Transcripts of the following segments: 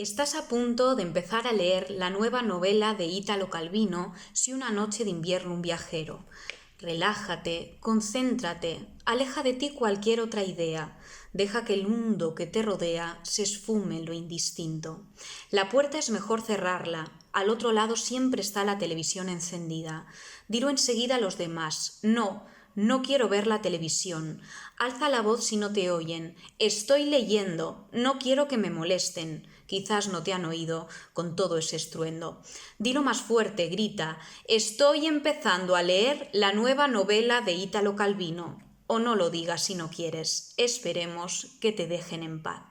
Estás a punto de empezar a leer la nueva novela de Italo Calvino, Si una noche de invierno un viajero. Relájate, concéntrate, aleja de ti cualquier otra idea, deja que el mundo que te rodea se esfume en lo indistinto. La puerta es mejor cerrarla, al otro lado siempre está la televisión encendida. Dilo enseguida a los demás, no quiero ver la televisión. Alza la voz si no te oyen. Estoy leyendo. No quiero que me molesten. Quizás no te han oído con todo ese estruendo. Dilo más fuerte, grita. Estoy empezando a leer la nueva novela de Italo Calvino. O no lo digas si no quieres. Esperemos que te dejen en paz.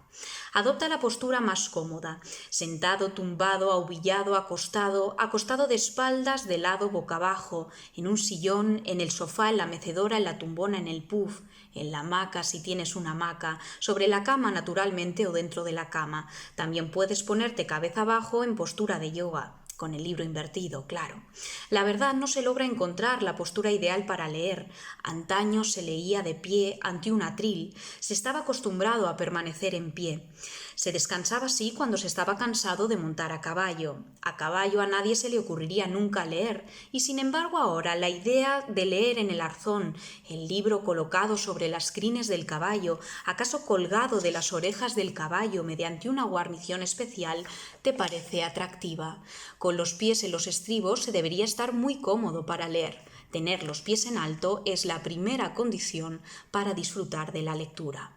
Adopta la postura más cómoda, sentado, tumbado, ahubillado, acostado de espaldas, de lado, boca abajo, en un sillón, en el sofá, en la mecedora, en la tumbona, en el puff, en la hamaca si tienes una hamaca, sobre la cama naturalmente o dentro de la cama. También puedes ponerte cabeza abajo en postura de yoga. Con el libro invertido, claro. La verdad no se logra encontrar la postura ideal para leer. Antaño se leía de pie ante un atril, se estaba acostumbrado a permanecer en pie. Se descansaba así cuando se estaba cansado de montar a caballo. A caballo a nadie se le ocurriría nunca leer, y sin embargo ahora la idea de leer en el arzón, el libro colocado sobre las crines del caballo, acaso colgado de las orejas del caballo mediante una guarnición especial, te parece atractiva. Con los pies en los estribos se debería estar muy cómodo para leer. Tener los pies en alto es la primera condición para disfrutar de la lectura.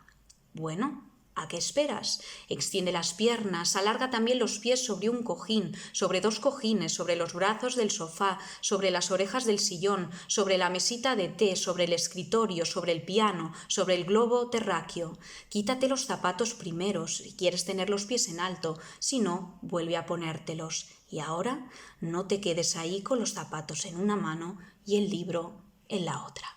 Bueno, ¿a qué esperas? Extiende las piernas, alarga también los pies sobre un cojín, sobre dos cojines, sobre los brazos del sofá, sobre las orejas del sillón, sobre la mesita de té, sobre el escritorio, sobre el piano, sobre el globo terráqueo. Quítate los zapatos primero si quieres tener los pies en alto, si no, vuelve a ponértelos. Y ahora no te quedes ahí con los zapatos en una mano y el libro en la otra.